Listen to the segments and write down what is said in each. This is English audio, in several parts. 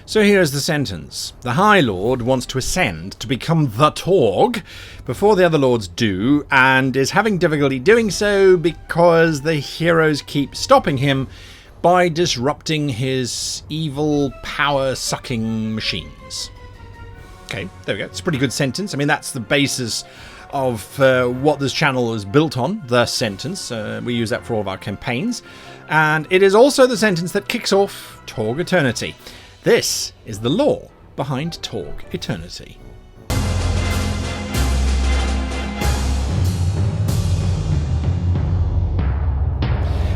So here's the sentence. The High Lord wants to ascend to become the Torg before the other lords do, and is having difficulty doing so because the heroes keep stopping him by disrupting his evil power-sucking machines. Okay, there we go. It's a pretty good sentence. I mean, that's the basis of what this channel is built on, the sentence. We use that for all of our campaigns. And it is also the sentence that kicks off Torg Eternity. This is the lore behind Torg Eternity.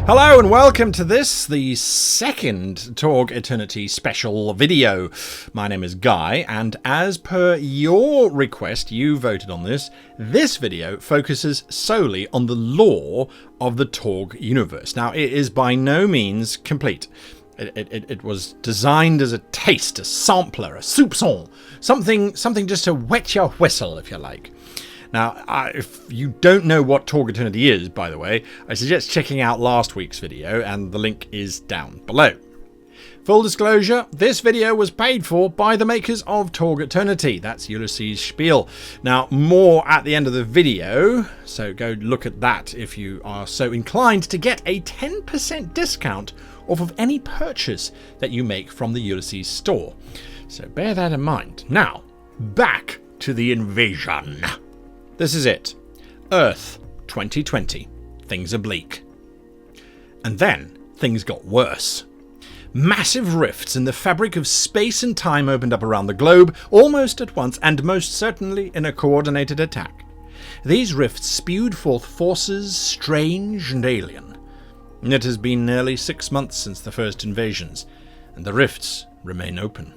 Hello and welcome to this, the second Torg Eternity special video. My name is Guy, and as per your request, you voted on this. This video focuses solely on the lore of the Torg Universe. Now, it is by no means complete. It was designed as a taste, a sampler, a soupçon, something just to wet your whistle, if you like. Now, if you don't know what Torg Eternity is, by the way, I suggest checking out last week's video, and the link is down below. Full disclosure, this video was paid for by the makers of Torg Eternity. That's Ulysses' spiel. Now, more at the end of the video, so go look at that if you are so inclined to get a 10% discount off of any purchase that you make from the Ulysses store. So bear that in mind. Now, back to the invasion. This is it. Earth, 2020. Things are bleak. And then, things got worse. Massive rifts in the fabric of space and time opened up around the globe, almost at once, and most certainly in a coordinated attack. These rifts spewed forth forces strange and alien. It has been nearly 6 months since the first invasions, and the rifts remain open.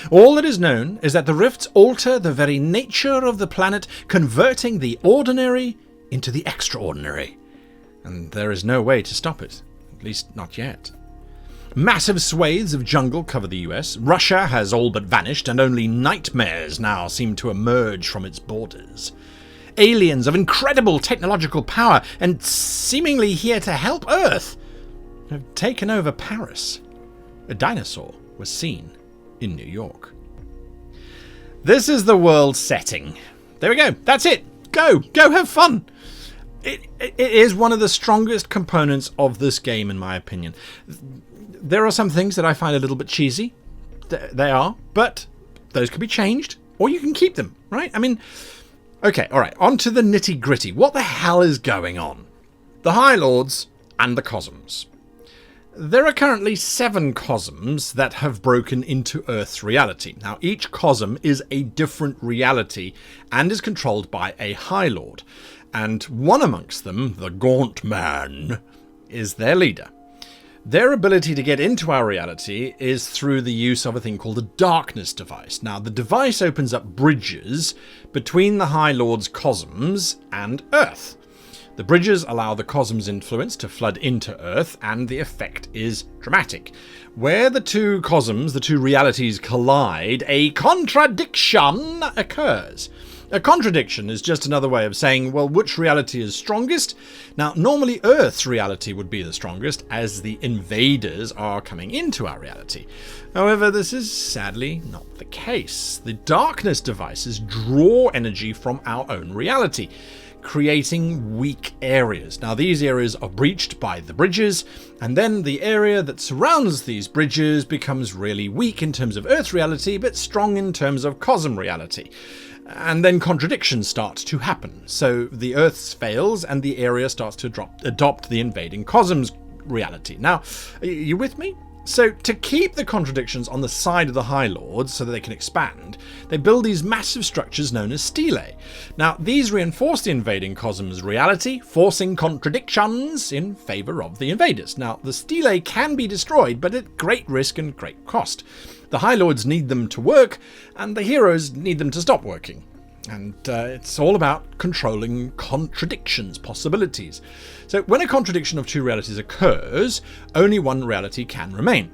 All that is known is that the rifts alter the very nature of the planet, converting the ordinary into the extraordinary. And there is no way to stop it, at least not yet. Massive swathes of jungle cover the US. Russia has all but vanished, and only nightmares now seem to emerge from its borders. Aliens of incredible technological power and seemingly here to help Earth have taken over Paris. A dinosaur was seen in New York. This is the world setting. There we go. That's it. Go have fun. It is one of the strongest components of this game, in my opinion. There are some things that I find a little bit cheesy. They are, but those can be changed, or you can keep them, right? I mean, okay, all right, on to the nitty-gritty. What the hell is going on? The High Lords and the Cosms. There are currently 7 Cosms that have broken into Earth's reality. Now, each Cosm is a different reality and is controlled by a High Lord. And one amongst them, the Gaunt Man, is their leader. Their ability to get into our reality is through the use of a thing called a darkness device. Now, the device opens up bridges between the High Lord's Cosms and Earth. The bridges allow the Cosm's influence to flood into Earth, and the effect is dramatic. Where the two Cosms, the two realities, collide, a contradiction occurs. A contradiction is just another way of saying, well, which reality is strongest? Now, normally Earth's reality would be the strongest, as the invaders are coming into our reality. However, this is sadly not the case. The darkness devices draw energy from our own reality, creating weak areas. Now, these areas are breached by the bridges, and then the area that surrounds these bridges becomes really weak in terms of Earth reality, but strong in terms of Cosm reality. And then contradictions start to happen. So the Earth fails, and the area starts to adopt the invading Cosm's reality. Now, are you with me? So to keep the contradictions on the side of the High Lords so that they can expand, they build these massive structures known as stelae. Now, these reinforce the invading Cosm's reality, forcing contradictions in favor of the invaders. Now, the stelae can be destroyed, but at great risk and great cost. The High Lords need them to work, and the heroes need them to stop working. And it's all about controlling contradictions, possibilities. So when a contradiction of two realities occurs, only one reality can remain.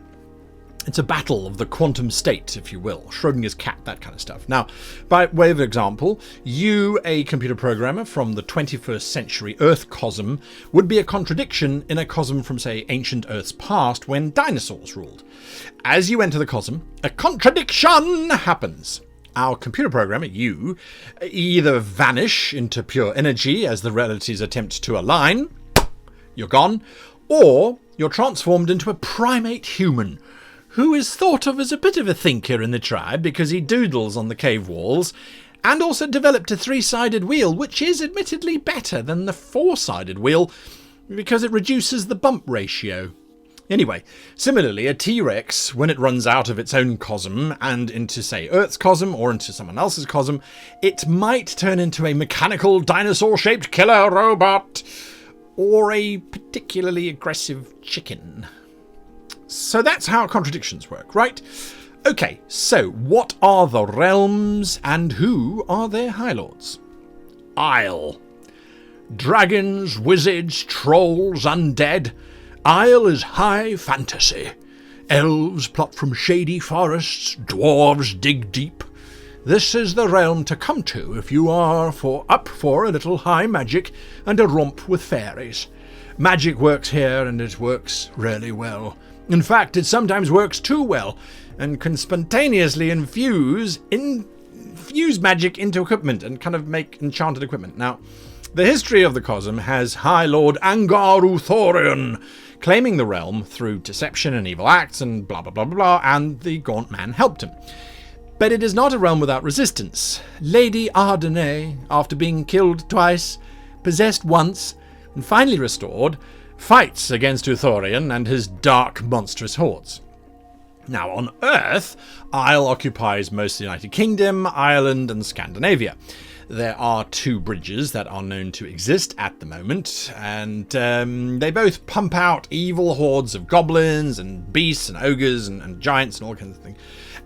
It's a battle of the quantum state, if you will. Schrodinger's cat, that kind of stuff. Now, by way of example, you, a computer programmer from the 21st century Earth Cosm, would be a contradiction in a Cosm from, say, ancient Earth's past when dinosaurs ruled. As you enter the Cosm, a contradiction happens. Our computer programmer, you, either vanish into pure energy as the realities attempt to align, you're gone, or you're transformed into a primate human, who is thought of as a bit of a thinker in the tribe because he doodles on the cave walls, and also developed a 3-sided wheel, which is admittedly better than the 4-sided wheel because it reduces the bump ratio. Anyway, similarly, a T-Rex, when it runs out of its own Cosm and into, say, Earth's Cosm or into someone else's Cosm, it might turn into a mechanical dinosaur-shaped killer robot or a particularly aggressive chicken. So that's how contradictions work, right? Okay, so what are the realms and who are their High Lords? Isle. Dragons, wizards, trolls, undead. Isle is high fantasy. Elves plot from shady forests, dwarves dig deep. This is the realm to come to if you are up for a little high magic and a romp with fairies. Magic works here, and it works really well. In fact, it sometimes works too well, and can spontaneously infuse magic into equipment and kind of make enchanted equipment. Now, the history of the Cosm has High Lord Angaru Thorian claiming the realm through deception and evil acts and blah blah blah blah blah, and the Gaunt Man helped him. But it is not a realm without resistance. Lady Ardenay, after being killed twice, possessed once, and finally restored, fights against Uthorian and his dark, monstrous hordes. Now, on Earth, Isle occupies most of the United Kingdom, Ireland, and Scandinavia. There are 2 bridges that are known to exist at the moment, and they both pump out evil hordes of goblins and beasts and ogres and giants and all kinds of things.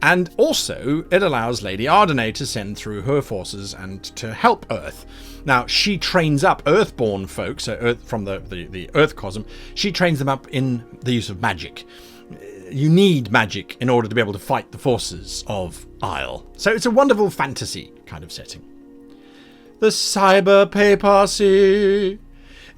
And also, it allows Lady Ardenay to send through her forces and to help Earth. Now, she trains up Earthborn folks, from the Earth Cosm, she trains them up in the use of magic. You need magic in order to be able to fight the forces of Isle. So it's a wonderful fantasy kind of setting. The Cyberpapacy.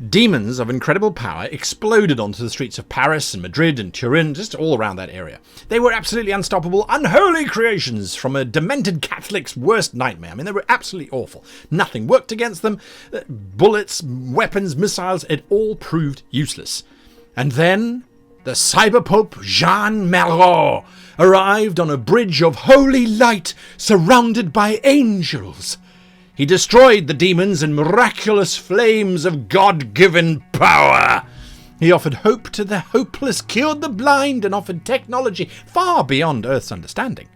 Demons of incredible power exploded onto the streets of Paris and Madrid and Turin, just all around that area. They were absolutely unstoppable, unholy creations from a demented Catholic's worst nightmare. I mean, they were absolutely awful. Nothing worked against them. Bullets, weapons, missiles, it all proved useless. And then the Cyberpope Jean Malraux arrived on a bridge of holy light surrounded by angels. He destroyed the demons in miraculous flames of God-given power. He offered hope to the hopeless, cured the blind, and offered technology far beyond Earth's understanding.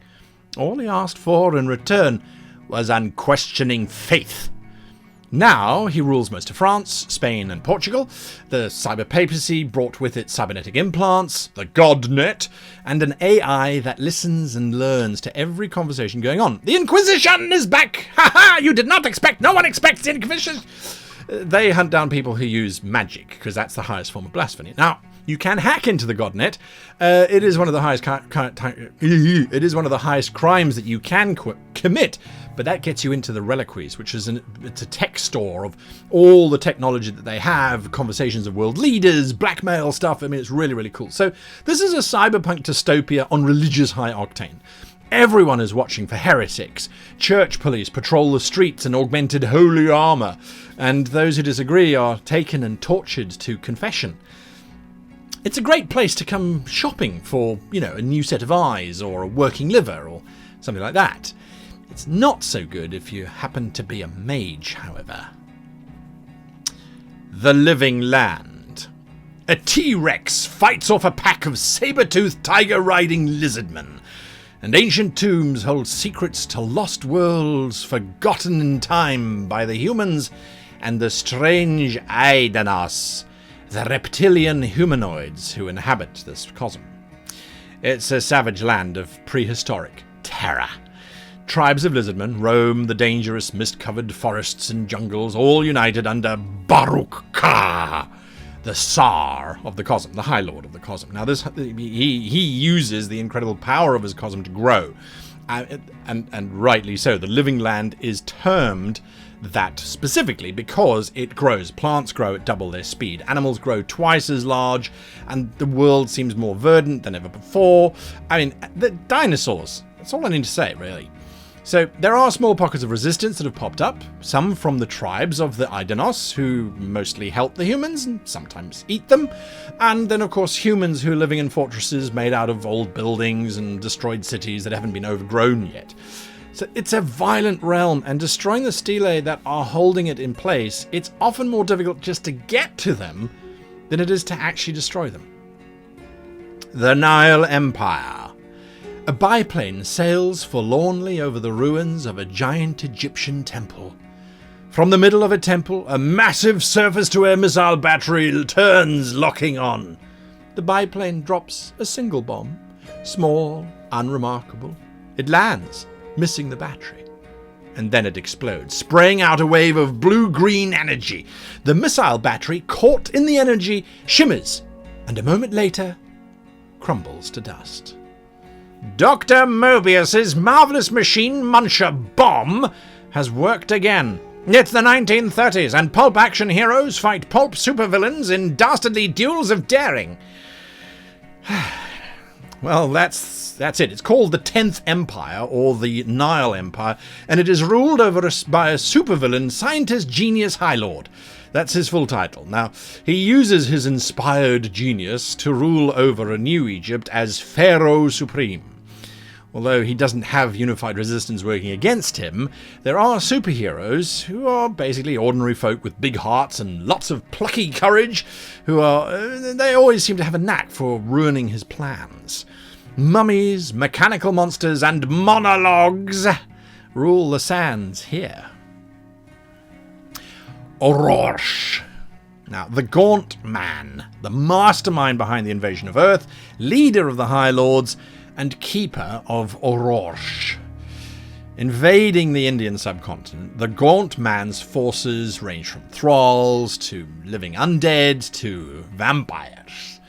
All he asked for in return was unquestioning faith. Now he rules most of France, Spain, and Portugal. The Cyberpapacy brought with it cybernetic implants, the GodNet, and an AI that listens and learns to every conversation going on. The Inquisition is back! Ha ha! You did not expect! No one expects the Inquisition! They hunt down people who use magic, because that's the highest form of blasphemy. Now, you can hack into the GodNet. It is one of the highest crimes that you can commit. But that gets you into the reliquaries, which is it's a tech store of all the technology that they have, conversations of world leaders, blackmail stuff. I mean, it's really, really cool. So this is a cyberpunk dystopia on religious high octane. Everyone is watching for heretics. Church police patrol the streets in augmented holy armor, and those who disagree are taken and tortured to confession. It's a great place to come shopping for, a new set of eyes or a working liver or something like that. It's not so good if you happen to be a mage, however. The Living Land. A T-Rex fights off a pack of saber-toothed tiger-riding lizardmen, and ancient tombs hold secrets to lost worlds forgotten in time by the humans and the strange Aidanos, the reptilian humanoids who inhabit this cosm. It's a savage land of prehistoric terror. Tribes of lizardmen roam the dangerous mist-covered forests and jungles, all united under Baruch Ka, the Tsar of the Cosm, the High Lord of the Cosm. Now, he uses the incredible power of his Cosm to grow, and rightly so. The living land is termed that specifically because it grows. Plants grow at double their speed. Animals grow twice as large, and the world seems more verdant than ever before. I mean, the dinosaurs. That's all I need to say, really. So there are small pockets of resistance that have popped up, some from the tribes of the Idanos, who mostly help the humans and sometimes eat them, and then of course humans who are living in fortresses made out of old buildings and destroyed cities that haven't been overgrown yet. So it's a violent realm, and destroying the stelae that are holding it in place, it's often more difficult just to get to them than it is to actually destroy them. The Nile Empire. A biplane sails forlornly over the ruins of a giant Egyptian temple. From the middle of a temple, a massive surface-to-air missile battery turns, locking on. The biplane drops a single bomb, small, unremarkable. It lands, missing the battery. And then it explodes, spraying out a wave of blue-green energy. The missile battery, caught in the energy, shimmers, and a moment later, crumbles to dust. Dr. Mobius's marvelous machine muncher bomb has worked again. It's the 1930s, and pulp action heroes fight pulp supervillains in dastardly duels of daring. Well, that's it. It's called the 10th Empire, or the Nile Empire, and it is ruled over by a supervillain, scientist genius High Lord. That's his full title. Now, he uses his inspired genius to rule over a new Egypt as Pharaoh Supreme. Although he doesn't have unified resistance working against him, there are superheroes who are basically ordinary folk with big hearts and lots of plucky courage, they always seem to have a knack for ruining his plans. Mummies, mechanical monsters, and monologues rule the sands here. Orrorsh. Now, the Gaunt Man, the mastermind behind the invasion of Earth, leader of the High Lords, and keeper of Orrorsh. Invading the Indian subcontinent, the Gaunt Man's forces range from thralls to living undead to vampires.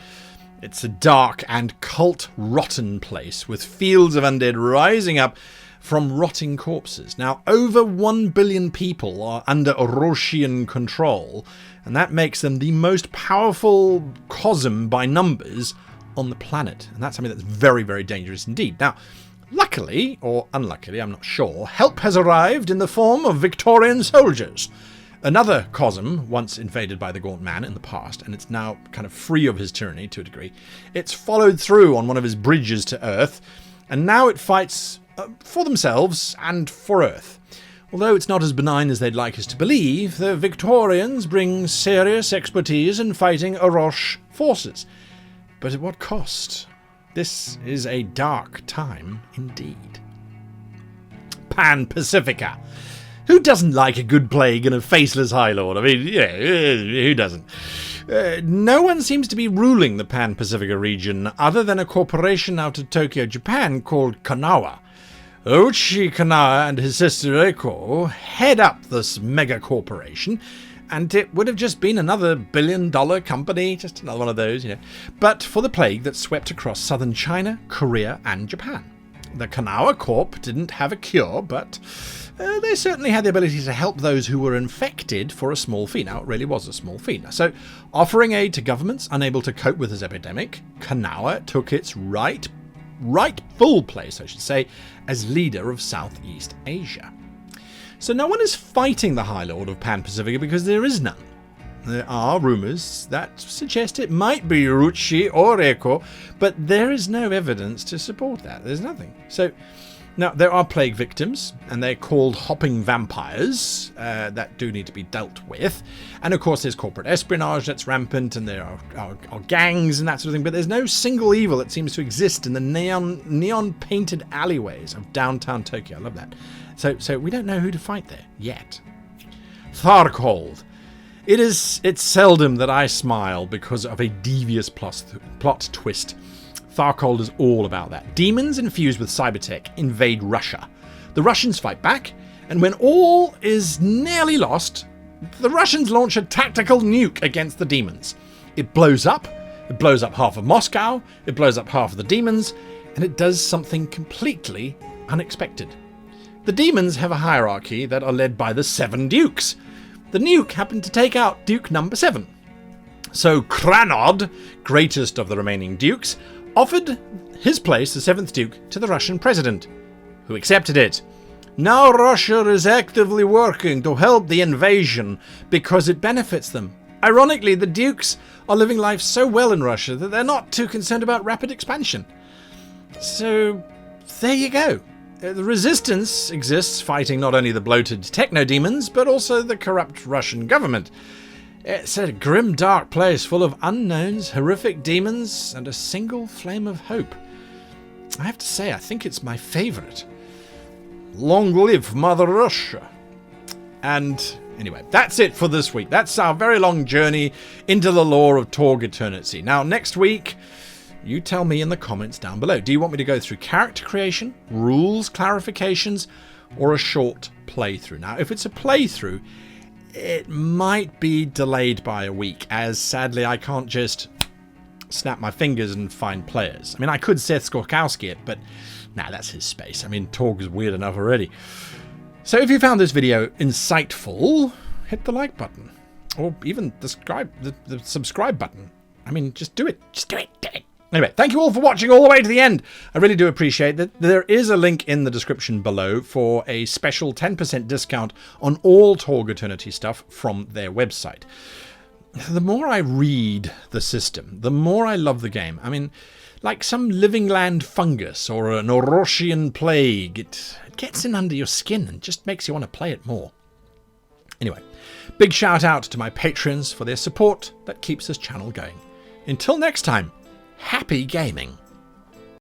It's a dark and cult-rotten place with fields of undead rising up from rotting corpses. Now, over 1 billion people are under Orrorshian control, and that makes them the most powerful Cosm by numbers on the planet, and that's something that's very, very dangerous indeed. Now, luckily, or unluckily, I'm not sure, help has arrived in the form of Victorian soldiers. Another Cosm, once invaded by the Gaunt Man in the past, and it's now kind of free of his tyranny to a degree. It's followed through on one of his bridges to Earth, and now it fights for themselves and for Earth. Although it's not as benign as they'd like us to believe, the Victorians bring serious expertise in fighting Orrorsh forces. But at what cost? This is a dark time indeed. Pacifica. Who doesn't like a good plague and a faceless High Lord? I mean, yeah, who doesn't? No one seems to be ruling the Pacifica region other than a corporation out of Tokyo, Japan called Kanawa. Uchi Kanawa and his sister Eiko head up this mega corporation, and it would have just been another billion-dollar company, just another one of those, but for the plague that swept across southern China, Korea, and Japan. The Kanawa Corp didn't have a cure, but they certainly had the ability to help those who were infected for a small fee. Now, it really was a small fee. So, offering aid to governments unable to cope with this epidemic, Kanawa took its rightful place, I should say, as leader of Southeast Asia. So no one is fighting the High Lord of Pacifica because there is none. There are rumours that suggest it might be Uchi or Eiko, but there is no evidence to support that. There's nothing. So now there are plague victims, and they're called hopping vampires that do need to be dealt with. And of course there's corporate espionage that's rampant, and there are gangs and that sort of thing, but there's no single evil that seems to exist in the neon painted alleyways of downtown Tokyo. I love that. So we don't know who to fight there yet. Tharkold. It's seldom that I smile because of a devious plot twist. Tharkold is all about that. Demons infused with cybertech invade Russia. The Russians fight back, and when all is nearly lost, the Russians launch a tactical nuke against the demons. It blows up. It blows up half of Moscow. It blows up half of the demons. And it does something completely unexpected. The demons have a hierarchy that are led by the 7 dukes. The nuke happened to take out Duke number 7. So Kranod, greatest of the remaining dukes, offered his place, the 7th Duke, to the Russian president, who accepted it. Now Russia is actively working to help the invasion because it benefits them. Ironically, the dukes are living life so well in Russia that they're not too concerned about rapid expansion. So, there you go. The resistance exists, fighting not only the bloated techno-demons, but also the corrupt Russian government. It's a grim, dark place full of unknowns, horrific demons, and a single flame of hope. I have to say, I think it's my favourite. Long live Mother Russia. And anyway, that's it for this week. That's our very long journey into the lore of Torg Eternity. Now, next week, you tell me in the comments down below. Do you want me to go through character creation, rules clarifications, or a short playthrough? Now, if it's a playthrough, it might be delayed by a week, as sadly I can't just snap my fingers and find players. I mean, I could Seth Skorkowski it, but nah, that's his space. I mean, Torg is weird enough already. So if you found this video insightful, hit the like button, or even the subscribe button. I mean, just do it. Just do it. Do it. Anyway, thank you all for watching all the way to the end. I really do appreciate that. There is a link in the description below for a special 10% discount on all Torg Eternity stuff from their website. The more I read the system, the more I love the game. I mean, like some living land fungus or an Orrorshian plague, it gets in under your skin and just makes you want to play it more. Anyway, big shout out to my patrons for their support that keeps this channel going. Until next time, happy gaming.